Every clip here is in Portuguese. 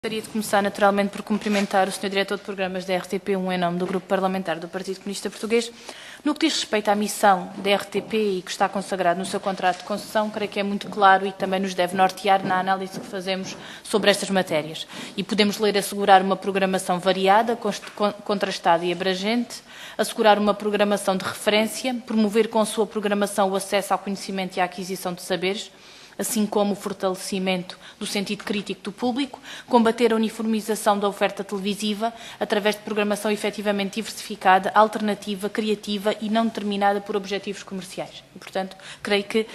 Gostaria de começar naturalmente por cumprimentar o Sr. Diretor de Programas da RTP1 em nome do Grupo Parlamentar do Partido Comunista Português. No que diz respeito à missão da RTP e que está consagrado no seu contrato de concessão, creio que é muito claro e também nos deve nortear na análise que fazemos sobre estas matérias. E podemos ler assegurar uma programação variada, contrastada e abrangente, assegurar uma programação de referência, promover com a sua programação o acesso ao conhecimento e à aquisição de saberes, assim como o fortalecimento do sentido crítico do público, combater a uniformização da oferta televisiva através de programação efetivamente diversificada, alternativa, criativa e não determinada por objetivos comerciais. E, portanto, creio que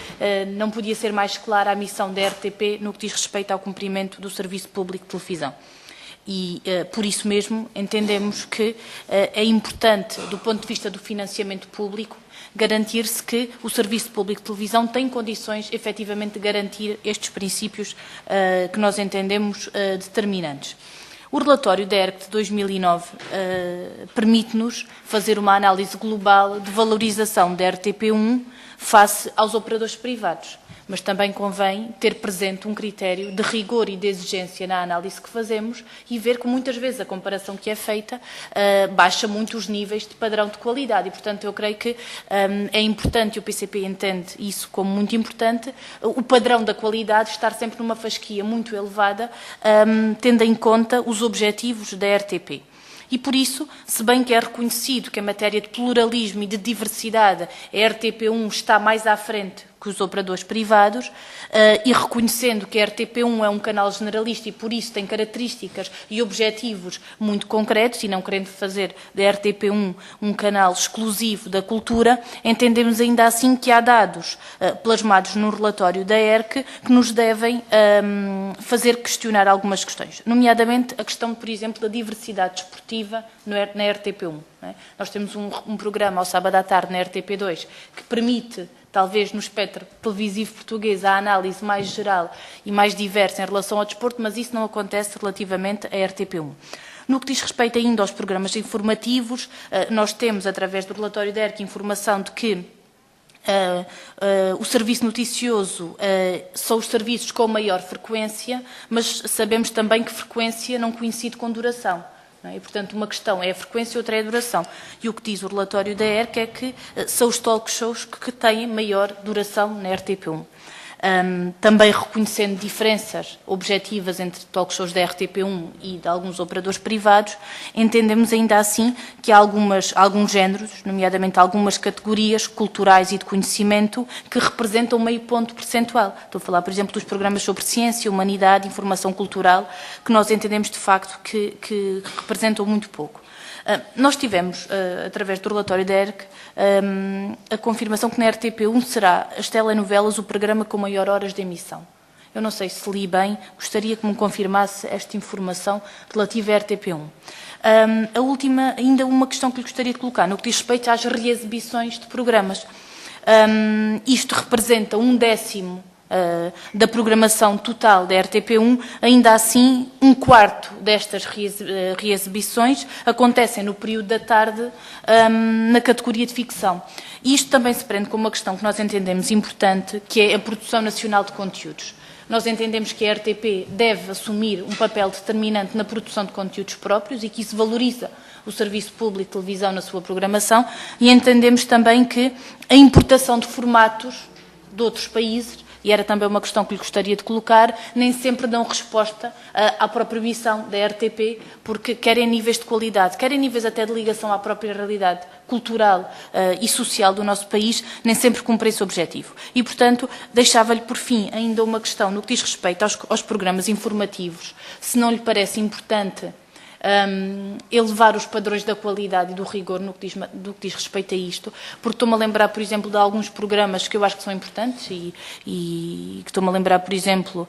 não podia ser mais clara a missão da RTP no que diz respeito ao cumprimento do Serviço Público de Televisão. E, por isso mesmo, entendemos que é importante, do ponto de vista do financiamento público, garantir-se que o Serviço Público de Televisão tem condições, efetivamente, de garantir estes princípios que nós entendemos determinantes. O relatório da ERC de 2009 permite-nos fazer uma análise global de valorização da RTP1 face aos operadores privados. Mas também convém ter presente um critério de rigor e de exigência na análise que fazemos e ver que muitas vezes a comparação que é feita baixa muito os níveis de padrão de qualidade. E, portanto, eu creio que é importante, e o PCP entende isso como muito importante, o padrão da qualidade estar sempre numa fasquia muito elevada, tendo em conta os objetivos da RTP. E, por isso, se bem que é reconhecido que em matéria de pluralismo e de diversidade a RTP1 está mais à frente que os operadores privados, e reconhecendo que a RTP1 é um canal generalista e, por isso, tem características e objetivos muito concretos, e não querendo fazer da RTP1 um canal exclusivo da cultura, entendemos ainda assim que há dados plasmados no relatório da ERC que nos devem fazer questionar algumas questões, nomeadamente a questão, por exemplo, da diversidade desportiva na RTP1. Nós temos um programa ao sábado à tarde na RTP2 que permite, talvez no espectro televisivo português, a análise mais geral e mais diversa em relação ao desporto, mas isso não acontece relativamente à RTP1. No que diz respeito ainda aos programas informativos, nós temos, através do relatório da ERC, informação de que o serviço noticioso são os serviços com maior frequência, mas sabemos também que frequência não coincide com duração. E, portanto, uma questão é a frequência e outra é a duração. E o que diz o relatório da ERC é que são os talk shows que têm maior duração na RTP1. Também reconhecendo diferenças objetivas entre talk shows da RTP1 e de alguns operadores privados, entendemos ainda assim que há alguns géneros, nomeadamente algumas categorias culturais e de conhecimento, que representam meio ponto percentual. Estou a falar, por exemplo, dos programas sobre ciência, humanidade, informação cultural, que nós entendemos de facto que representam muito pouco. Nós tivemos, através do relatório da ERC, a confirmação que na RTP1 será as telenovelas o programa com maior horas de emissão. Eu não sei se li bem, gostaria que me confirmasse esta informação relativa à RTP1. A última, ainda uma questão que lhe gostaria de colocar, no que diz respeito às reexibições de programas. Isto representa 1/10 da programação total da RTP1, ainda assim, 1/4 destas reexibições acontecem no período da tarde na categoria de ficção. E isto também se prende com uma questão que nós entendemos importante, que é a produção nacional de conteúdos. Nós entendemos que a RTP deve assumir um papel determinante na produção de conteúdos próprios e que isso valoriza o Serviço Público de Televisão na sua programação, e entendemos também que a importação de formatos de outros países, e era também uma questão que lhe gostaria de colocar, nem sempre dão resposta à própria missão da RTP, porque quer em níveis de qualidade, quer em níveis até de ligação à própria realidade cultural e social do nosso país, nem sempre cumpre esse objetivo. E, portanto, deixava-lhe por fim ainda uma questão no que diz respeito aos programas informativos, se não lhe parece importante elevar os padrões da qualidade e do rigor no que diz respeito a isto, porque estou-me a lembrar, por exemplo, de alguns programas que eu acho que são importantes e estou-me a lembrar, por exemplo,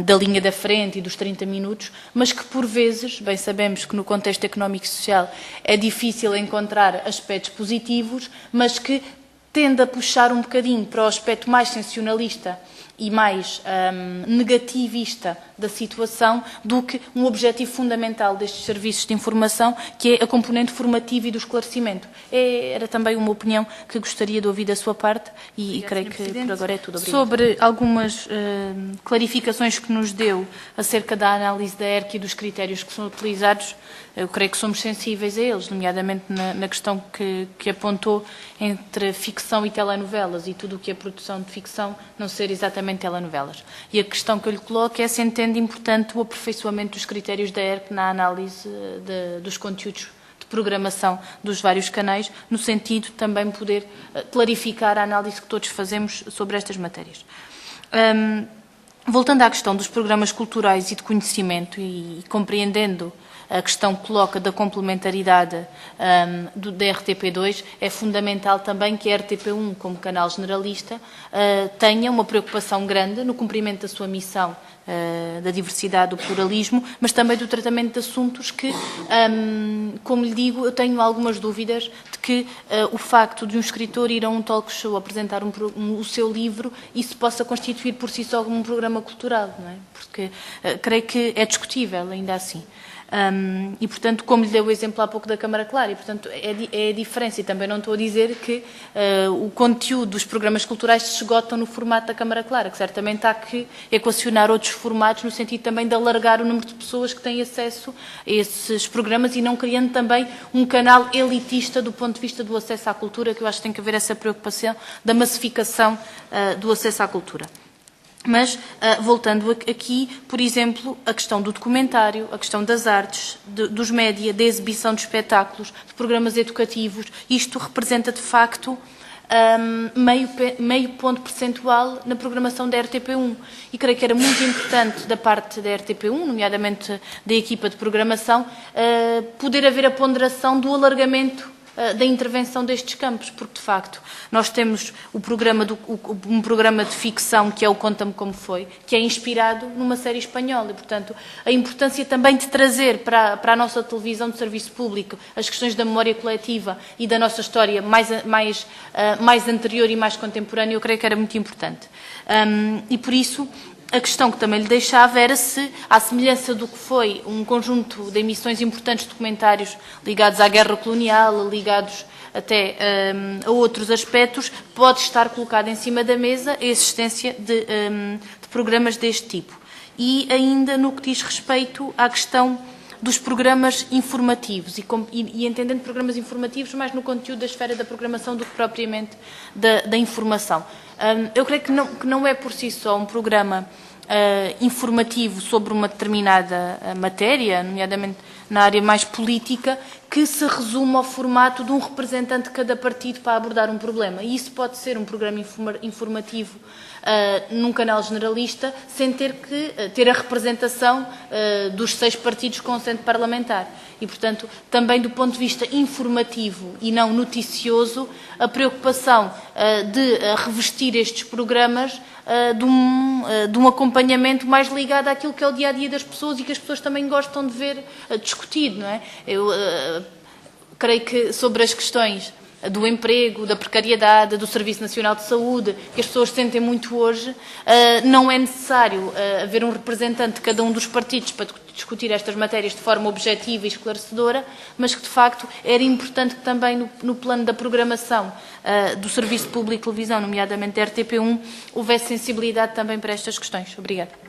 da linha da frente e dos 30 minutos, mas que por vezes, bem sabemos que no contexto económico e social é difícil encontrar aspectos positivos, mas que tende a puxar um bocadinho para o aspecto mais sensacionalista e mais negativista da situação do que um objetivo fundamental destes serviços de informação, que é a componente formativa e do esclarecimento. Era também uma opinião que gostaria de ouvir da sua parte e creio que por agora é tudo. Obrigada. Sobre algumas clarificações que nos deu acerca da análise da ERC e dos critérios que são utilizados, eu creio que somos sensíveis a eles, nomeadamente na questão que apontou entre ficção e telenovelas e tudo o que é produção de ficção não ser exatamente telenovelas. E a questão que eu lhe coloco é se entende importante o aperfeiçoamento dos critérios da ERC na análise dos conteúdos de programação dos vários canais, no sentido de também poder clarificar a análise que todos fazemos sobre estas matérias. Voltando à questão dos programas culturais e de conhecimento e compreendendo a questão que coloca da complementaridade da RTP2, é fundamental também que a RTP1, como canal generalista, tenha uma preocupação grande no cumprimento da sua missão da diversidade, do pluralismo, mas também do tratamento de assuntos que, como lhe digo, eu tenho algumas dúvidas de que o facto de um escritor ir a um talk show apresentar o seu livro, isso possa constituir por si só um programa cultural, não é? Porque creio que é discutível ainda assim. E, portanto, como lhe dei o exemplo há pouco da Câmara Clara, e, portanto, é a diferença. E também não estou a dizer que o conteúdo dos programas culturais se esgotam no formato da Câmara Clara, que certamente há que equacionar outros formatos no sentido também de alargar o número de pessoas que têm acesso a esses programas e não criando também um canal elitista do ponto de vista do acesso à cultura, que eu acho que tem que haver essa preocupação da massificação do acesso à cultura. Mas, voltando aqui, por exemplo, a questão do documentário, a questão das artes, dos média, da exibição de espetáculos, de programas educativos, isto representa, de facto, meio ponto percentual na programação da RTP1. E creio que era muito importante da parte da RTP1, nomeadamente da equipa de programação, poder haver a ponderação do alargamento da intervenção destes campos, porque, de facto, nós temos um programa de ficção que é o Conta-me Como Foi, que é inspirado numa série espanhola e, portanto, a importância também de trazer para a nossa televisão de serviço público as questões da memória coletiva e da nossa história mais anterior e mais contemporânea, eu creio que era muito importante. E, por isso, a questão que também lhe deixava era se, à semelhança do que foi um conjunto de emissões importantes de documentários ligados à guerra colonial, ligados até a outros aspectos, pode estar colocada em cima da mesa a existência de programas deste tipo. E ainda no que diz respeito à questão dos programas informativos e entendendo programas informativos mais no conteúdo da esfera da programação do que propriamente da informação. Eu creio que não é por si só um programa informativo sobre uma determinada matéria, nomeadamente na área mais política, que se resume ao formato de um representante de cada partido para abordar um problema. E isso pode ser um programa informativo num canal generalista, sem ter que ter a representação dos 6 partidos com assento parlamentar. E, portanto, também do ponto de vista informativo e não noticioso, a preocupação de revestir estes programas de um acompanhamento mais ligado àquilo que é o dia-a-dia das pessoas e que as pessoas também gostam de ver discutido, não é? Eu creio que sobre as questões do emprego, da precariedade, do Serviço Nacional de Saúde, que as pessoas sentem muito hoje, não é necessário haver um representante de cada um dos partidos para discutir estas matérias de forma objetiva e esclarecedora, mas que, de facto, era importante que também no plano da programação do Serviço Público de Televisão, nomeadamente da RTP1, houvesse sensibilidade também para estas questões. Obrigada.